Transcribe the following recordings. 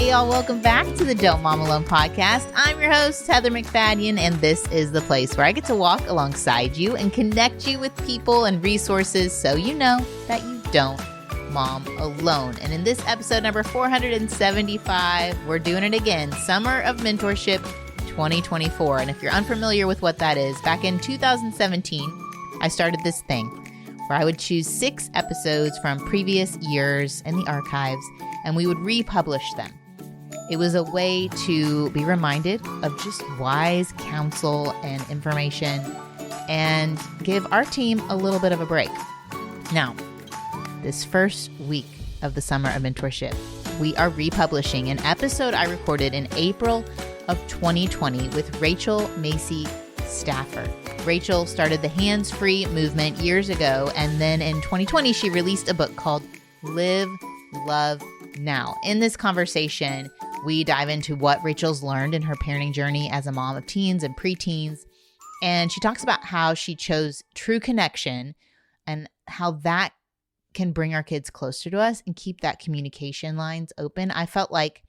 Hey, y'all. Welcome back to the Don't Mom Alone podcast. I'm your host, Heather McFadden, and this is the place where I get to walk alongside you and connect you with people and resources so you know that you don't mom alone. And in this episode number 475, we're doing it again, Summer of Mentorship 2024. And if you're unfamiliar with what that is, back in 2017, I started this thing where I would choose 6 episodes from previous years in the archives, and we would republish them. It was a way to be reminded of just wise counsel and information and give our team a little bit of a break. Now, this first week of the Summer of Mentorship, we are republishing an episode I recorded in April of 2020 with Rachel Macy Stafford. Rachel started the hands-free movement years ago, and then in 2020, she released a book called Live, Love, Now. In this conversation, we dive into what Rachel's learned in her parenting journey as a mom of teens and preteens, and she talks about how she chose true connection and how that can bring our kids closer to us and keep that communication lines open. I felt like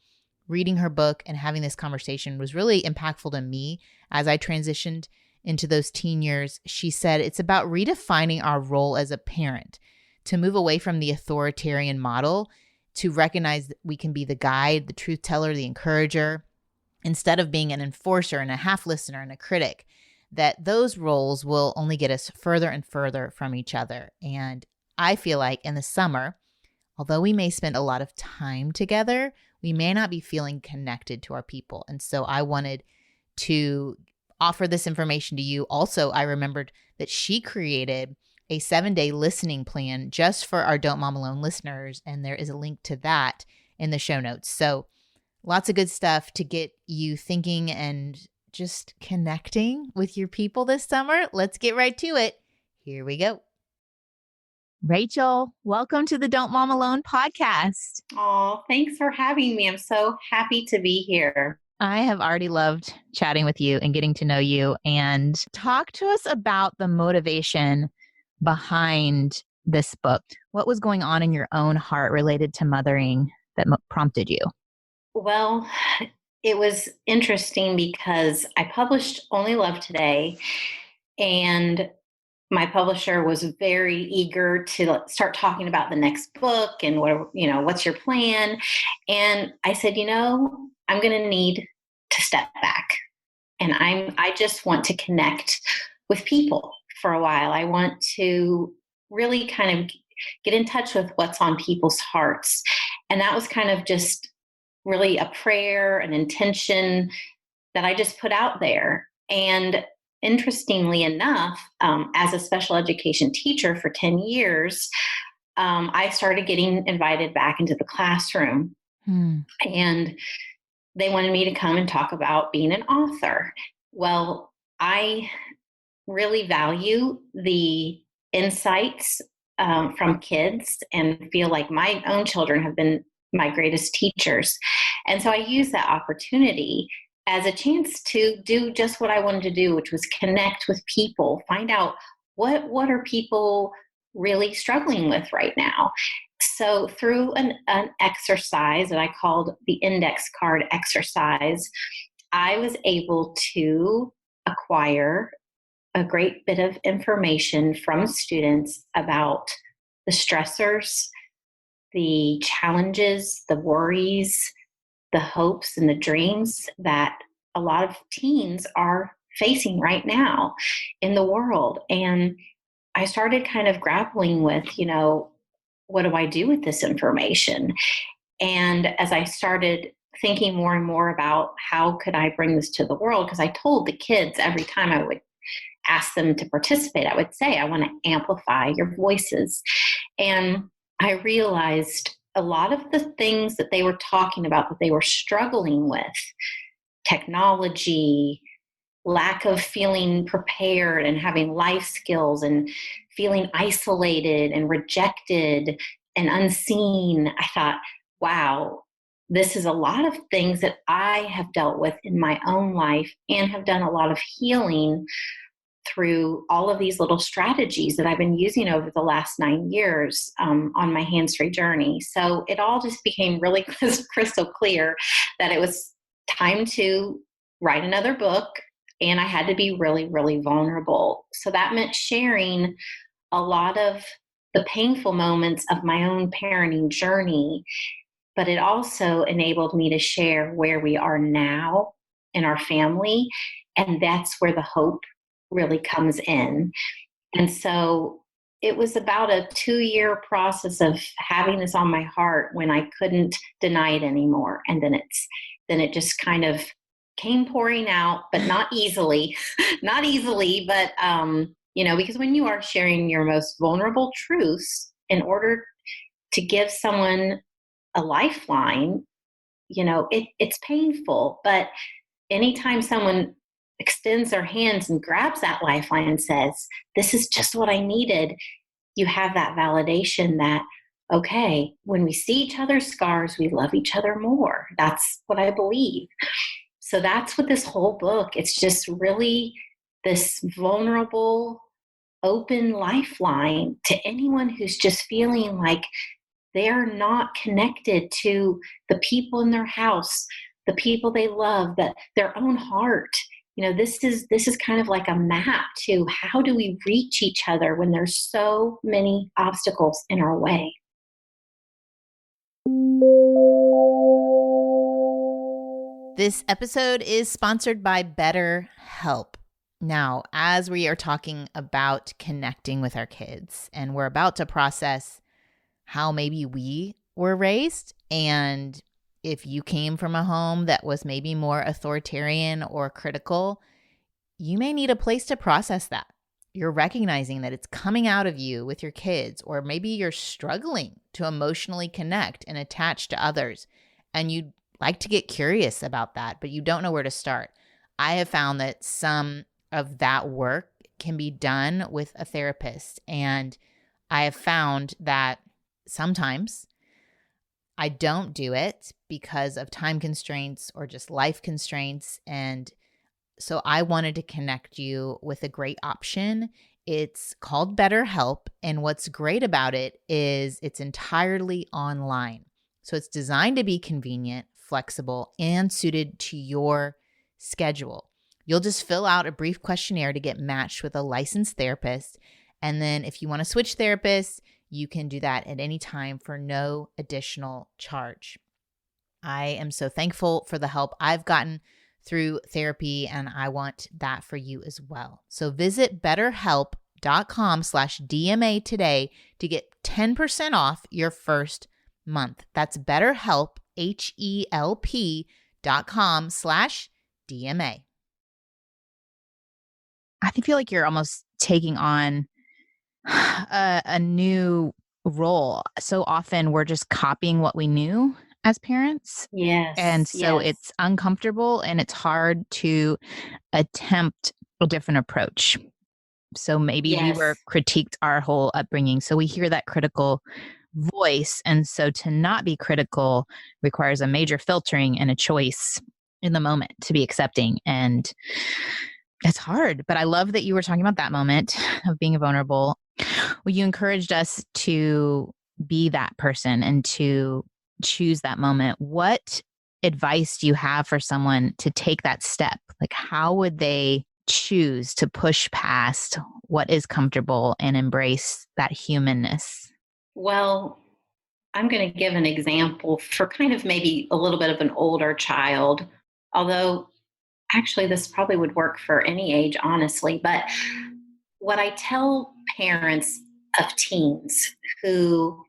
reading her book and having this conversation was really impactful to me as I transitioned into those teen years. She said it's about redefining our role as a parent, to move away from the authoritarian model, to recognize that we can be the guide, the truth teller, the encourager, instead of being an enforcer and a half listener and a critic, that those roles will only get us further and further from each other. And I feel like in the summer, although we may spend a lot of time together, we may not be feeling connected to our people. And so I wanted to offer this information to you. Also, I remembered that she created a 7-day listening plan just for our Don't Mom Alone listeners, and there is a link to that in the show notes. So lots of good stuff to get you thinking and just connecting with your people this summer. Let's get right to it. Here we go. Rachel, welcome to the Don't Mom Alone podcast. Oh, thanks for having me. I'm so happy to be here. I have already loved chatting with you and getting to know you. And talk to us about the motivation behind this book. What was going on in your own heart related to mothering that prompted you? Well, it was interesting because I published Only Love Today, and my publisher was very eager to start talking about the next book and what's your plan? And I said, I'm going to need to step back, and I just want to connect with people for a while. I want to really kind of get in touch with what's on people's hearts. And that was kind of just really a prayer, an intention that I just put out there. And interestingly enough, as a special education teacher for 10 years, I started getting invited back into the classroom. And they wanted me to come and talk about being an author. Well, I really value the insights from kids and feel like my own children have been my greatest teachers. And so I use that opportunity as a chance to do just what I wanted to do, which was connect with people, find out what are people really struggling with right now. So through an exercise that I called the index card exercise, I was able to acquire a great bit of information from students about the stressors, the challenges, the worries, the hopes, and the dreams that a lot of teens are facing right now in the world. And I started kind of grappling with, what do I do with this information? And as I started thinking more and more about how could I bring this to the world, because I told the kids every time I would ask them to participate, I would say, I want to amplify your voices. And I realized a lot of the things that they were talking about that they were struggling with, technology, lack of feeling prepared and having life skills and feeling isolated and rejected and unseen, I thought, wow, this is a lot of things that I have dealt with in my own life and have done a lot of healing through all of these little strategies that I've been using over the last 9 years on my hands-free journey. So it all just became really crystal clear that it was time to write another book, and I had to be really, really vulnerable. So that meant sharing a lot of the painful moments of my own parenting journey, but it also enabled me to share where we are now in our family. And that's where the hope really comes in. And so it was about a 2-year process of having this on my heart when I couldn't deny it anymore. And then it just kind of came pouring out, but not easily, not easily, but, because when you are sharing your most vulnerable truths in order to give someone a lifeline, it's painful. But anytime someone extends their hands and grabs that lifeline and says, this is just what I needed, you have that validation that, okay, when we see each other's scars, we love each other more. That's what I believe. So that's what this whole book, it's just really this vulnerable, open lifeline to anyone who's just feeling like they're not connected to the people in their house, the people they love, that their own heart. This is kind of like a map to how do we reach each other when there's so many obstacles in our way. This episode is sponsored by BetterHelp. Now, as we are talking about connecting with our kids, and we're about to process how maybe we were raised, and if you came from a home that was maybe more authoritarian or critical, you may need a place to process that. You're recognizing that it's coming out of you with your kids, or maybe you're struggling to emotionally connect and attach to others, and you'd like to get curious about that, but you don't know where to start. I have found that some of that work can be done with a therapist, and I have found that sometimes I don't do it because of time constraints or just life constraints. And so I wanted to connect you with a great option. It's called BetterHelp. And what's great about it is it's entirely online. So it's designed to be convenient, flexible, and suited to your schedule. You'll just fill out a brief questionnaire to get matched with a licensed therapist. And then if you want to switch therapists, you can do that at any time for no additional charge. I am so thankful for the help I've gotten through therapy, and I want that for you as well. So visit betterhelp.com/DMA today to get 10% off your first month. That's BetterHelp, HELP.com/DMA. I feel like you're almost taking on a new role. So often we're just copying what we knew as parents. Yes. And so yes. it's uncomfortable and it's hard to attempt a different approach. So maybe we were critiqued our whole upbringing. So we hear that critical voice. And so to not be critical requires a major filtering and a choice in the moment to be accepting. And it's hard, but I love that you were talking about that moment of being vulnerable. Well, you encouraged us to be that person and to choose that moment. What advice do you have for someone to take that step? Like, how would they choose to push past what is comfortable and embrace that humanness? Well, I'm going to give an example for kind of maybe a little bit of an older child, although actually this probably would work for any age, honestly. But what I tell parents of teens who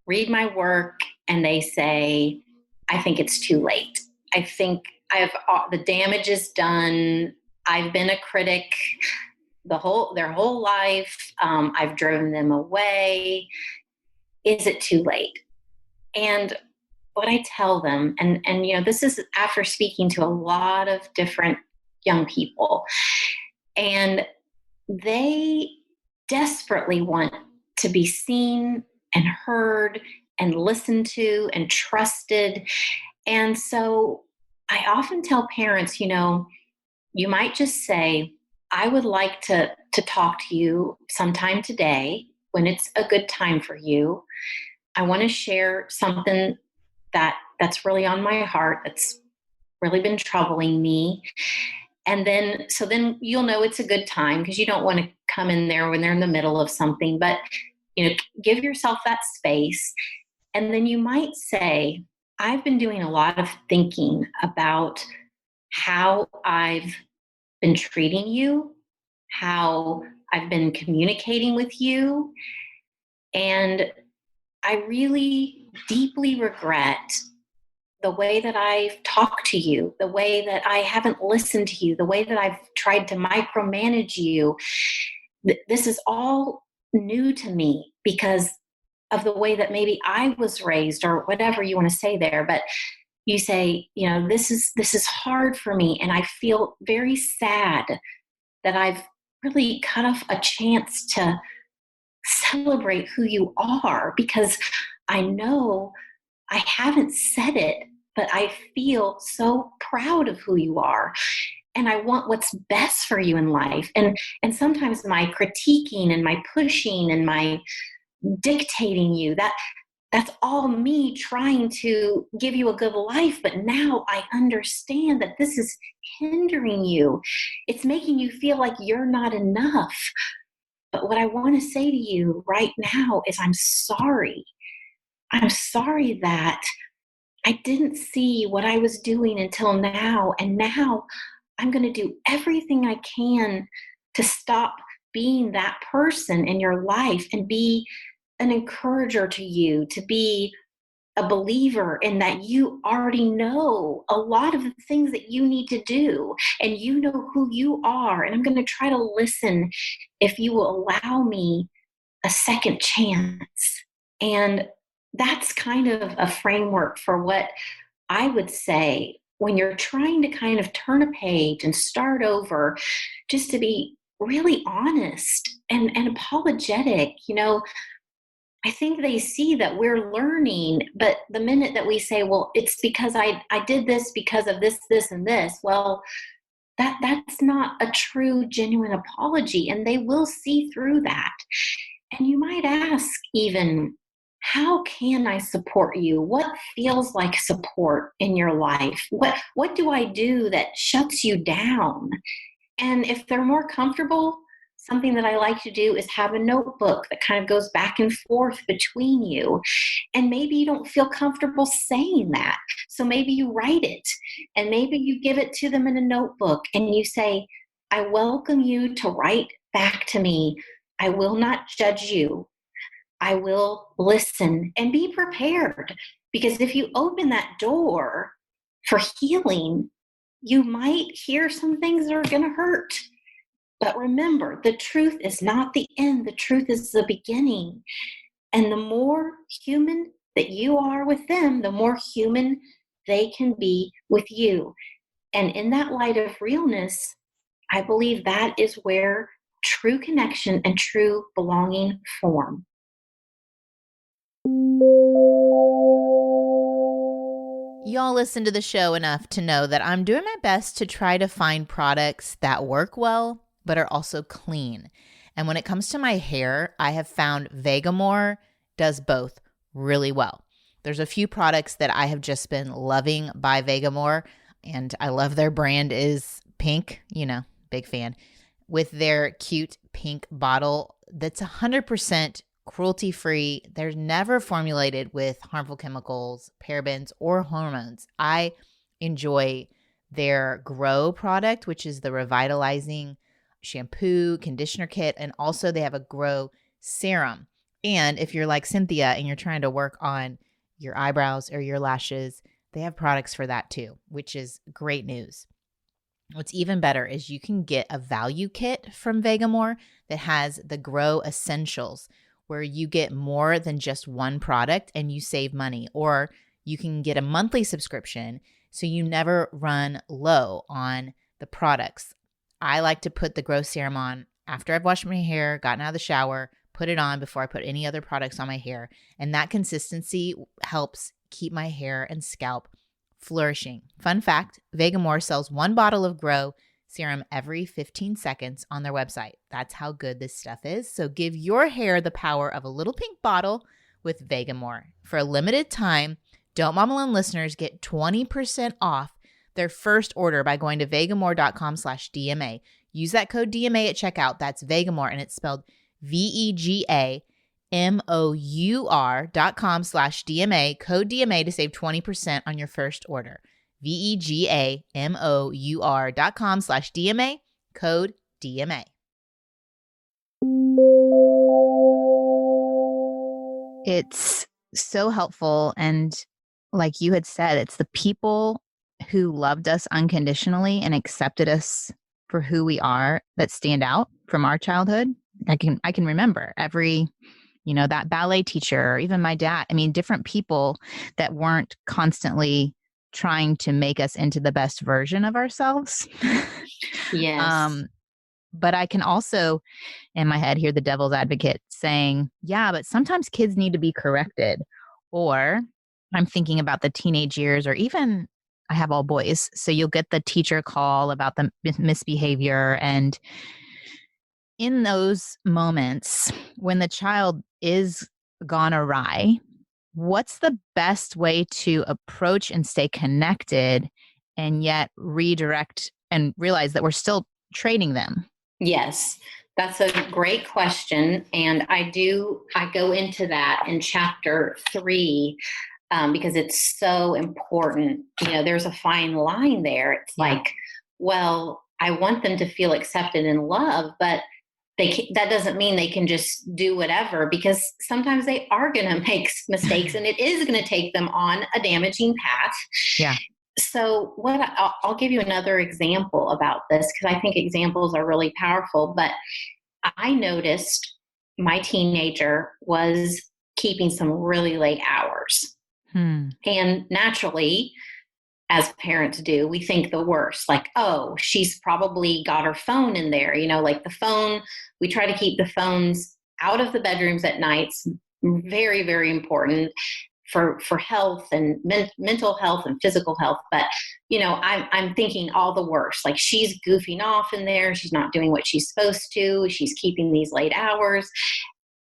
read my work and they say, I think it's too late. I think the damage is done. I've been a critic their whole life. I've driven them away. Is it too late? And what I tell them, and this is after speaking to a lot of different young people, and they desperately want to be seen and heard and listened to and trusted. And so I often tell parents, you might just say, I would like to talk to you sometime today when it's a good time for you. I want to share something that's really on my heart, that's really been troubling me. And then, so then you'll know it's a good time because you don't want to come in there when they're in the middle of something, but give yourself that space. And then you might say, I've been doing a lot of thinking about how I've been treating you, how I've been communicating with you. And I really deeply regret the way that I've talked to you, the way that I haven't listened to you, the way that I've tried to micromanage you. This is all new to me because of the way that maybe I was raised or whatever you want to say there. But you say, this is hard for me. And I feel very sad that I've really cut off a chance to celebrate who you are because I know I haven't said it, but I feel so proud of who you are. And I want what's best for you in life. And sometimes my critiquing and my pushing and my dictating you, that's all me trying to give you a good life. But now I understand that this is hindering you. It's making you feel like you're not enough. But what I want to say to you right now is I'm sorry. I'm sorry that I didn't see what I was doing until now. And now I'm going to do everything I can to stop being that person in your life and be an encourager to you, to be a believer in that you already know a lot of the things that you need to do and you know who you are. And I'm going to try to listen if you will allow me a second chance. And that's kind of a framework for what I would say when you're trying to kind of turn a page and start over, just to be really honest and apologetic. I think they see that we're learning, but the minute that we say, well, it's because I did this because of this, this, and this, well, that's not a true, genuine apology, and they will see through that. And you might ask even, how can I support you? What feels like support in your life? What do I do that shuts you down? And if they're more comfortable, something that I like to do is have a notebook that kind of goes back and forth between you. And maybe you don't feel comfortable saying that. So maybe you write it and maybe you give it to them in a notebook and you say, I welcome you to write back to me. I will not judge you. I will listen and be prepared. Because if you open that door for healing, you might hear some things that are going to hurt. But remember, the truth is not the end. The truth is the beginning. And the more human that you are with them, the more human they can be with you. And in that light of realness, I believe that is where true connection and true belonging form. Y'all listen to the show enough to know that I'm doing my best to try to find products that work well, but are also clean. And when it comes to my hair, I have found Vegamore does both really well. There's a few products that I have just been loving by Vegamore, and I love their brand is pink, big fan, with their cute pink bottle that's 100% cruelty-free. They're never formulated with harmful chemicals, parabens, or hormones. I enjoy their Grow product, which is the revitalizing shampoo, conditioner kit, and also they have a Grow serum. And if you're like Cynthia and you're trying to work on your eyebrows or your lashes, they have products for that too, which is great news. What's even better is you can get a value kit from Vegamore that has the Grow Essentials, where you get more than just one product and you save money. Or you can get a monthly subscription so you never run low on the products. I like to put the Grow Serum on after I've washed my hair, gotten out of the shower, put it on before I put any other products on my hair. And that consistency helps keep my hair and scalp flourishing. Fun fact, Vegamore sells one bottle of Grow serum every 15 seconds on their website. That's how good this stuff is. So give your hair the power of a little pink bottle with Vegamore. For a limited time, Don't Mom Alone listeners get 20% off their first order by going to vegamore.com/DMA. Use that code DMA at checkout. That's Vegamore, and it's spelled vegamore.com/DMA, code DMA to save 20% on your first order. vegamore.com/DMA, code DMA. It's so helpful. And like you had said, it's the people who loved us unconditionally and accepted us for who we are that stand out from our childhood. I can remember every, that ballet teacher, or even my dad. I mean, different people that weren't constantly trying to make us into the best version of ourselves. Yes. But I can also, in my head, hear the devil's advocate saying, yeah, but sometimes kids need to be corrected. Or I'm thinking about the teenage years, or even I have all boys. So you'll get the teacher call about the misbehavior. And in those moments when the child is gone awry, what's the best way to approach and stay connected and yet redirect and realize that we're still training them? Yes, that's a great question. And I go into that in chapter 3 because it's so important. There's a fine line there. It's like, well, I want them to feel accepted and loved, but that doesn't mean they can just do whatever, because sometimes they are going to make mistakes and it is going to take them on a damaging path. Yeah. So I'll give you another example about this, because I think examples are really powerful. But I noticed my teenager was keeping some really late hours. And naturally, as parents do, we think the worst, like, oh, she's probably got her phone in there. Like the phone, we try to keep the phones out of the bedrooms at nights. Very, very important for health and mental health and physical health. But, I'm thinking all the worst, like she's goofing off in there. She's not doing what she's supposed to. She's keeping these late hours.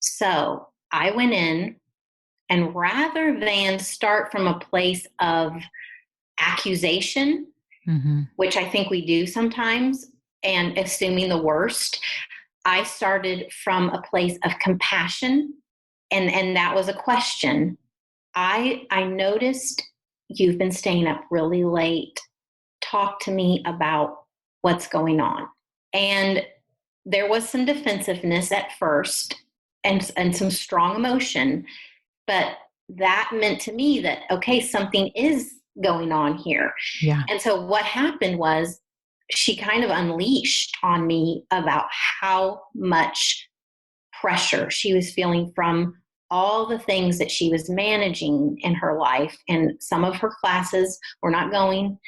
So I went in, and rather than start from a place of accusation, which I think we do sometimes, and assuming the worst, I started from a place of compassion. And that was a question. I noticed you've been staying up really late. Talk to me about what's going on. And there was some defensiveness at first and some strong emotion, but that meant to me that, okay, something is going on here. Yeah. And so what happened was she kind of unleashed on me about how much pressure she was feeling from all the things that she was managing in her life. And some of her classes were not going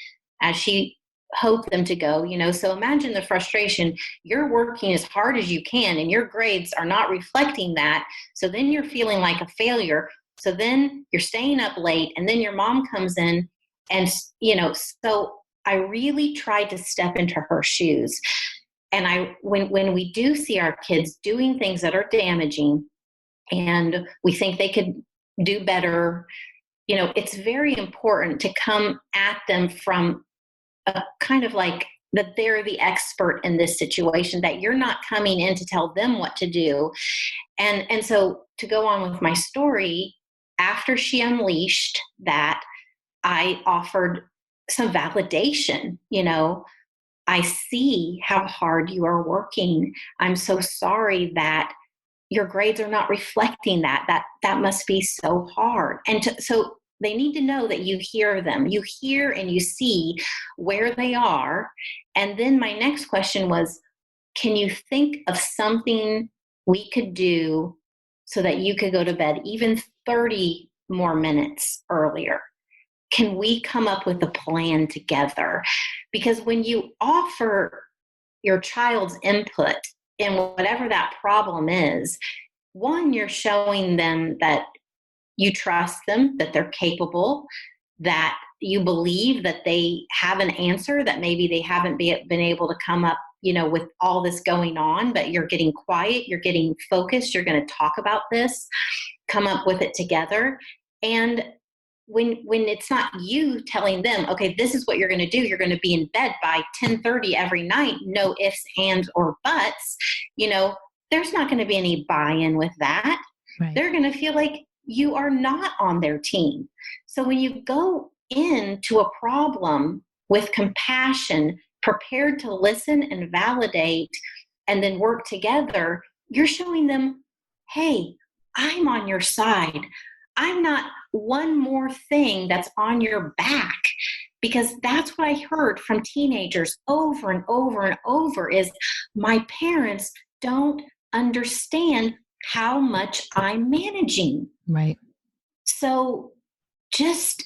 as she hoped them to go, so imagine the frustration. You're working as hard as you can and your grades are not reflecting that. So then you're feeling like a failure. So then you're staying up late, and then your mom comes in, and, so I really tried to step into her shoes. And when we do see our kids doing things that are damaging and we think they could do better, it's very important to come at them from a kind of like that they're the expert in this situation, that you're not coming in to tell them what to do. And so to go on with my story, after she unleashed that, I offered some validation. I see how hard you are working. I'm so sorry that your grades are not reflecting that. That must be so hard. And so they need to know that you hear them. You hear and you see where they are. And then my next question was, can you think of something we could do so that you could go to bed even 30 more minutes earlier? Can we come up with a plan together? Because when you offer your child's input in whatever that problem is, one, you're showing them that you trust them, that they're capable, that you believe that they have an answer, that maybe they haven't been able to come up, with all this going on, but you're getting quiet, you're getting focused, you're going to talk about this, come up with it together. And when it's not you telling them, okay, this is what you're going to do, you're going to be in bed by 10:30 every night, no ifs, ands, or buts, there's not going to be any buy-in with that. Right. They're going to feel like you are not on their team. So when you go into a problem with compassion, prepared to listen and validate, and then work together, you're showing them, hey, I'm on your side. I'm not one more thing that's on your back. Because that's what I heard from teenagers over and over and over is my parents don't understand how much I'm managing. Right. So just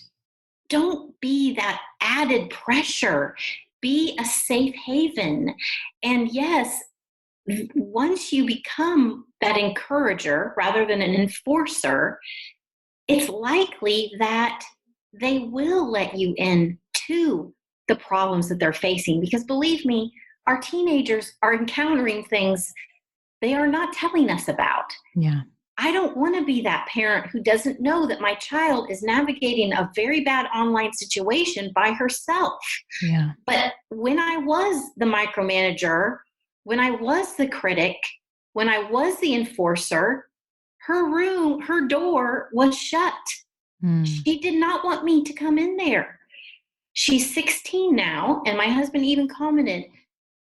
don't be that added pressure. Be a safe haven. And yes, once you become that encourager rather than an enforcer, it's likely that they will let you in to the problems that they're facing. Because believe me, our teenagers are encountering things they are not telling us about. Yeah. I don't want to be that parent who doesn't know that my child is navigating a very bad online situation by herself. Yeah. But when I was the micromanager, when I was the critic, when I was the enforcer, her door was shut. She did not want me to come in there. She's 16 now, and my husband even commented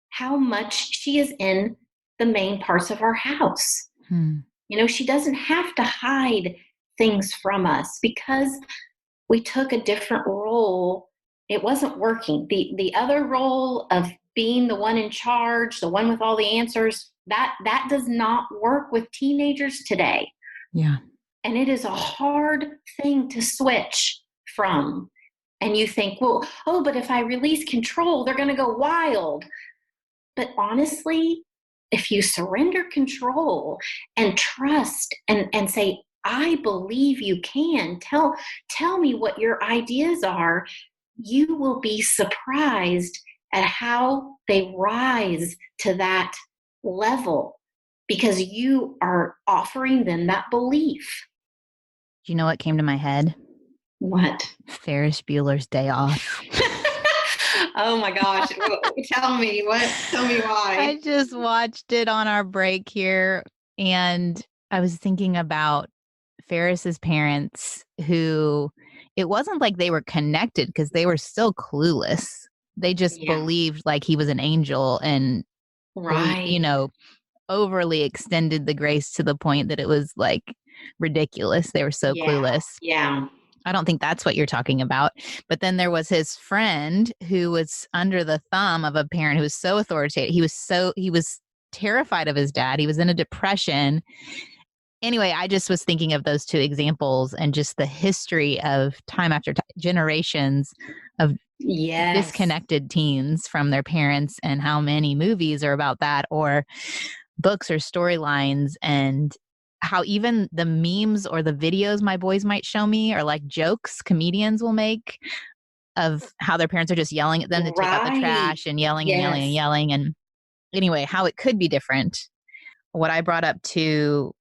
how much she is in the main parts of our house. She doesn't have to hide things from us because we took a different role. It wasn't working. The other role of being the one in charge, the one with all the answers, that does not work with teenagers today. Yeah. And it is a hard thing to switch from. And you think, well, but if I release control, they're going to go wild. But honestly, if you surrender control and trust and say, I believe you can, tell me what your ideas are, you will be surprised at how they rise to that level because you are offering them that belief. Do you know what came to my head? What? Ferris Bueller's Day Off. Oh my gosh. Tell me why. I just watched it on our break here and I was thinking about Ferris's parents who it wasn't like they were connected because they were still clueless. They just believed like he was an angel and overly extended the grace to the point that it was like ridiculous. They were so clueless. Yeah. I don't think that's what you're talking about. But then there was his friend who was under the thumb of a parent who was so authoritative. He was terrified of his dad. He was in a depression. Anyway, I just was thinking of those two examples and just the history of time after generations of disconnected teens from their parents and how many movies are about that or books or storylines and how even the memes or the videos my boys might show me are like jokes comedians will make of how their parents are just yelling at them to take out the trash and yelling and yelling and yelling. And anyway, how it could be different. What I brought up to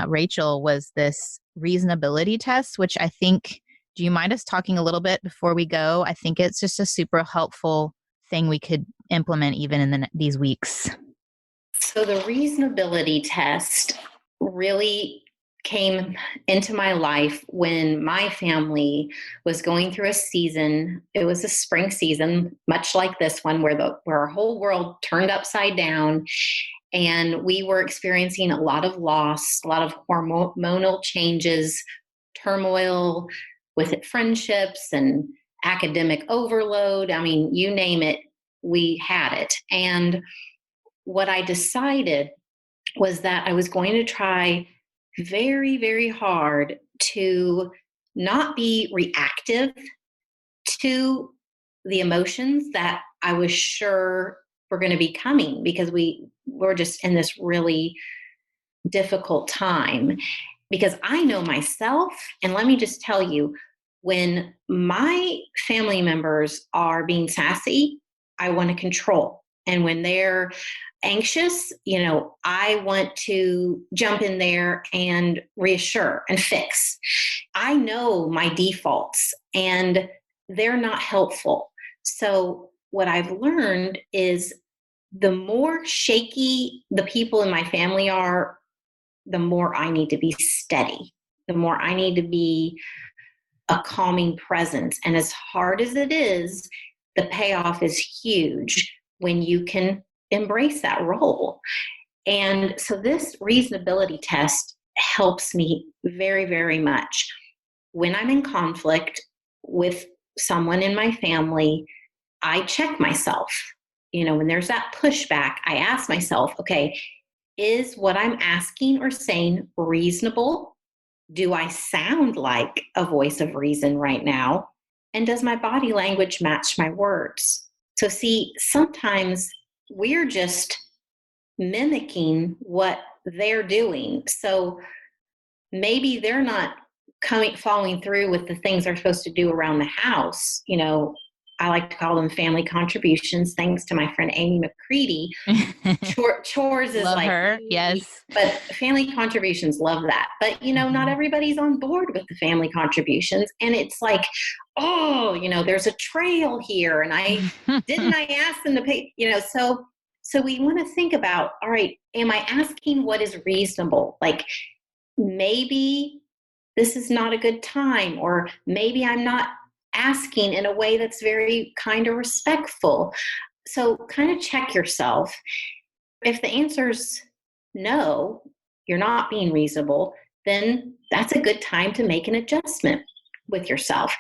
Rachel was this reasonability test, which I think, do you mind us talking a little bit before we go? I think it's just a super helpful thing we could implement even in these weeks. So the reasonability test really came into my life when my family was going through a season. It was a spring season, much like this one, where our whole world turned upside down. And we were experiencing a lot of loss, a lot of hormonal changes, turmoil with friendships and academic overload. I mean, you name it, we had it. And what I decided was that I was going to try very, very hard to not be reactive to the emotions that I was sure were going to be coming because we were just in this really difficult time. Because I know myself, and let me just tell you, When my family members are being sassy, I want to control. And when they're anxious, I want to jump in there and reassure and fix. I know my defaults and they're not helpful. So, what I've learned is the more shaky the people in my family are, the more I need to be steady, the more I need to be a calming presence. And as hard as it is, the payoff is huge when you can embrace that role. And so this reasonability test helps me very, very much. When I'm in conflict with someone in my family, I check myself. When there's that pushback, I ask myself, okay, is what I'm asking or saying reasonable? Do I sound like a voice of reason right now? And does my body language match my words? So, see, sometimes we're just mimicking what they're doing. So maybe they're not following through with the things they're supposed to do around the house. I like to call them family contributions, thanks to my friend Amy McCready. Chores is love like her. Yes. But family contributions, love that. But not everybody's on board with the family contributions, and it's like, oh, there's a trail here, and I ask them to pay. So we want to think about, all right, am I asking what is reasonable? Like, maybe this is not a good time, or maybe I'm not asking in a way that's very kind or respectful. So kind of check yourself. If the answer's no, you're not being reasonable, then that's a good time to make an adjustment with yourself.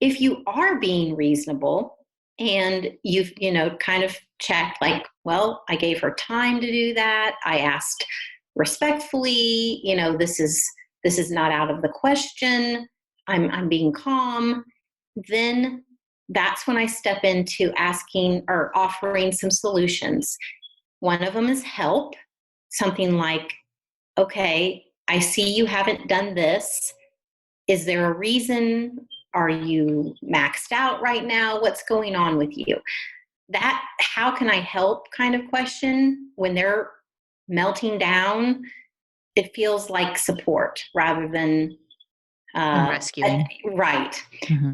If you are being reasonable and you've, kind of checked, like, well, I gave her time to do that, I asked respectfully, this is not out of the question, I'm being calm, then that's when I step into asking or offering some solutions. One of them is help, something like, okay, I see you haven't done this. Is there a reason? Are you maxed out right now? What's going on with you? That how can I help kind of question, when they're melting down, it feels like support rather than rescuing. Right. Mm-hmm.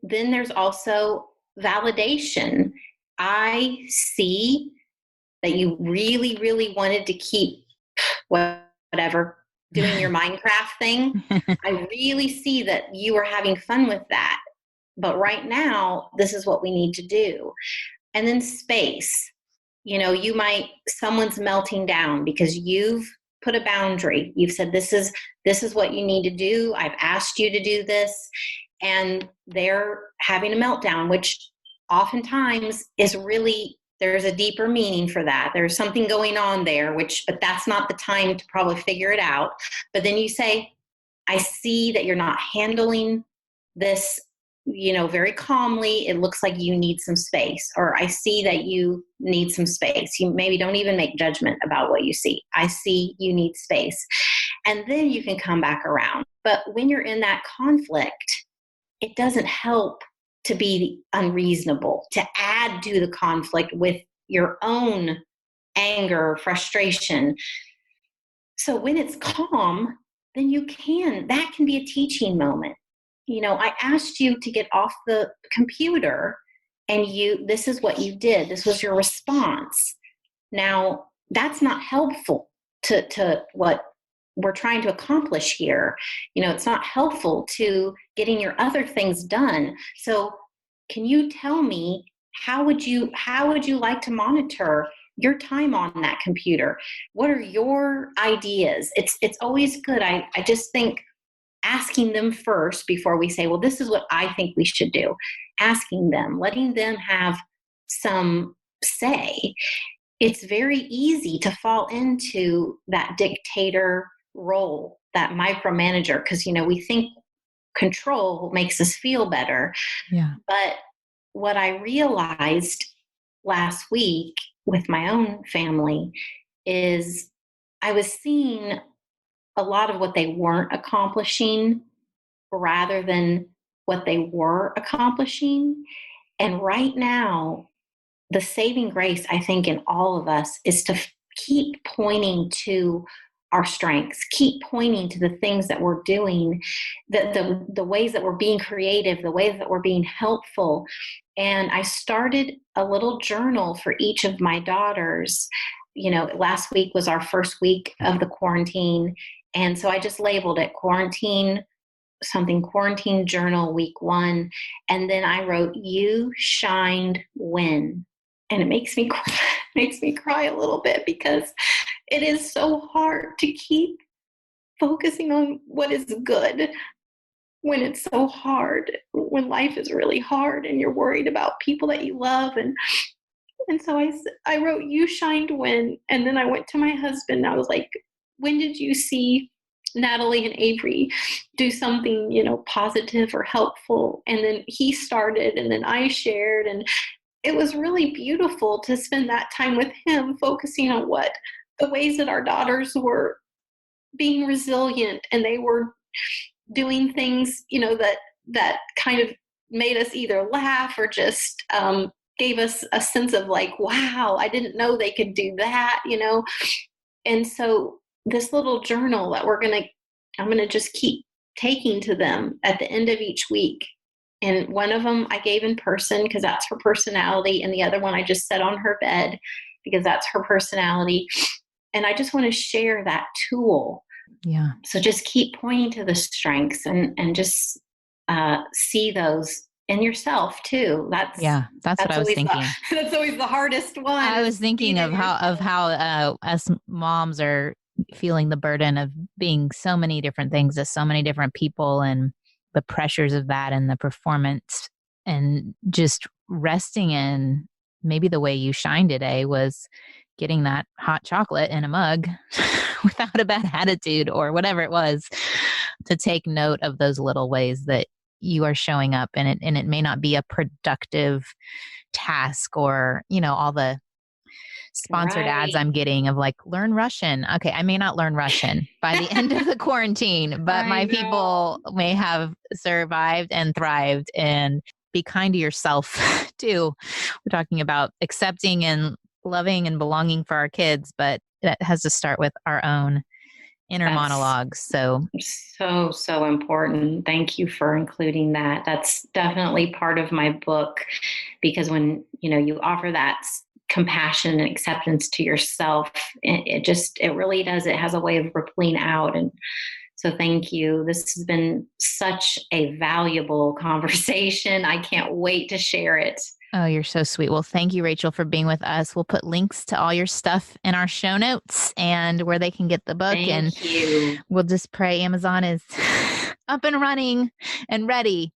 Then there's also validation. I see that you really, really wanted to keep whatever, doing your Minecraft thing. I really see that you are having fun with that. But right now, this is what we need to do. And then space. Someone's melting down because you've put a boundary. You've said, this is what you need to do. I've asked you to do this. And they're having a meltdown, which oftentimes is really, there's a deeper meaning for that. There's something going on there, but that's not the time to probably figure it out. But then you say, I see that you're not handling this, very calmly. It looks like you need some space, or I see that you need some space. You maybe don't even make judgment about what you see. I see you need space. And then you can come back around. But when you're in that conflict, it doesn't help to be unreasonable, to add to the conflict with your own anger, frustration. So when it's calm, then that can be a teaching moment. I asked you to get off the computer and this is what you did. This was your response. Now, that's not helpful to what we're trying to accomplish here. It's not helpful to getting your other things done. So can you tell me, how would you like to monitor your time on that computer? What are your ideas? It's always good. I just think asking them first before we say, well, this is what I think we should do. Asking them, letting them have some say. It's very easy to fall into that dictator role, that micromanager, because, we think control makes us feel better. Yeah. But what I realized last week with my own family is I was seeing a lot of what they weren't accomplishing rather than what they were accomplishing. And right now, the saving grace, I think, in all of us is to keep pointing to our strengths, keep pointing to the things that we're doing, the ways that we're being creative, the ways that we're being helpful. And I started a little journal for each of my daughters. Last week was our first week of the quarantine. And so I just labeled it quarantine journal week 1. And then I wrote, "You shined when." And it makes me cry, a little bit, because it is so hard to keep focusing on what is good when it's so hard, when life is really hard and you're worried about people that you love. And so I wrote, "You shined when," and then I went to my husband and I was like, "When did you see Natalie and Avery do something, positive or helpful?" And then he started, and then I shared, and it was really beautiful to spend that time with him, focusing on the ways that our daughters were being resilient, and they were doing things, that kind of made us either laugh or just gave us a sense of like, wow, I didn't know they could do that, And so this little journal that I'm going to just keep taking to them at the end of each week. And one of them I gave in person because that's her personality. And the other one I just set on her bed because that's her personality. And I just want to share that tool. Yeah. So just keep pointing to the strengths and just see those in yourself too. That's what I was thinking. That's always the hardest one. I was thinking of how us moms are feeling the burden of being so many different things to so many different people, and the pressures of that and the performance, and just resting in maybe the way you shine today was getting that hot chocolate in a mug without a bad attitude or whatever it was, to take note of those little ways that you are showing up. And it may not be a productive task or, all the sponsored ads I'm getting of like, learn Russian. Okay, I may not learn Russian by the end of the quarantine, but my people may have survived and thrived. And be kind to yourself too. We're talking about accepting and loving and belonging for our kids, but that has to start with our own inner monologues. So important. Thank you for including that. That's definitely part of my book, because when you offer that compassion and acceptance to yourself, it really does. It has a way of rippling out. And so thank you. This has been such a valuable conversation. I can't wait to share it. Oh, you're so sweet. Well, thank you, Rachel, for being with us. We'll put links to all your stuff in our show notes and where they can get the book. Thank you. We'll just pray Amazon is up and running and ready.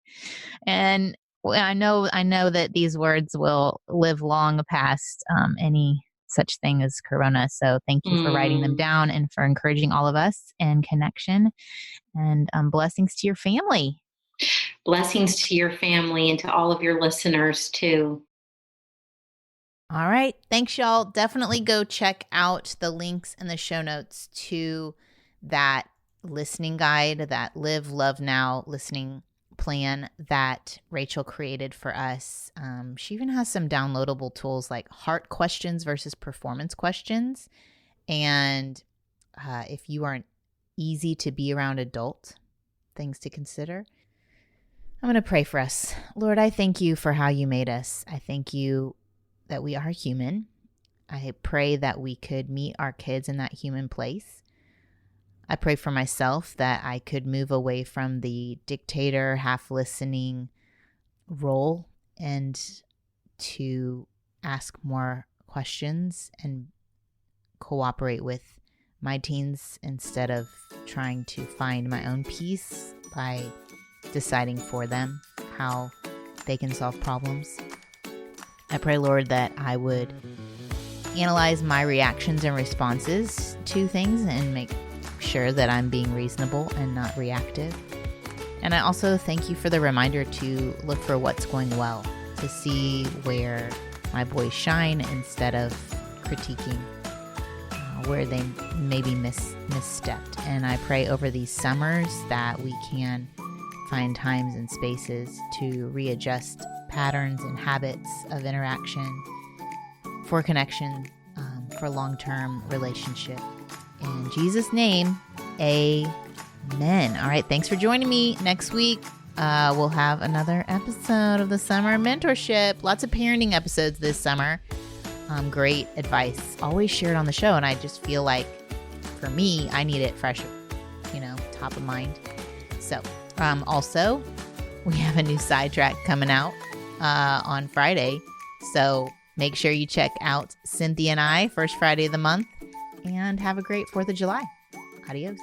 And I know that these words will live long past any such thing as Corona. So thank you for writing them down and for encouraging all of us in connection, and blessings to your family. Blessings to your family and to all of your listeners too. All right. Thanks, y'all. Definitely go check out the links in the show notes to that listening guide, that Live, Love Now listening plan that Rachel created for us. She even has some downloadable tools like heart questions versus performance questions. And if you are an easy to be around adult, things to consider. I'm going to pray for us. Lord, I thank you for how you made us. I thank you that we are human. I pray that we could meet our kids in that human place. I pray for myself that I could move away from the dictator, half listening role and to ask more questions and cooperate with my teens instead of trying to find my own peace by deciding for them how they can solve problems. I pray, Lord, that I would analyze my reactions and responses to things and make sure that I'm being reasonable and not reactive. And I also thank you for the reminder to look for what's going well, to see where my boys shine instead of critiquing where they maybe misstepped. And I pray over these summers that we can find times and spaces to readjust patterns and habits of interaction for connection, for long-term relationship. In Jesus' name, amen. All right, thanks for joining me. Next week, we'll have another episode of the Summer of Mentorship. Lots of parenting episodes this summer. Great advice, always shared on the show. And I just feel like, for me, I need it fresh, top of mind. So, also, we have a new sidetrack coming out on Friday. So make sure you check out Cynthia and I, first Friday of the month. And have a great 4th of July. Adios.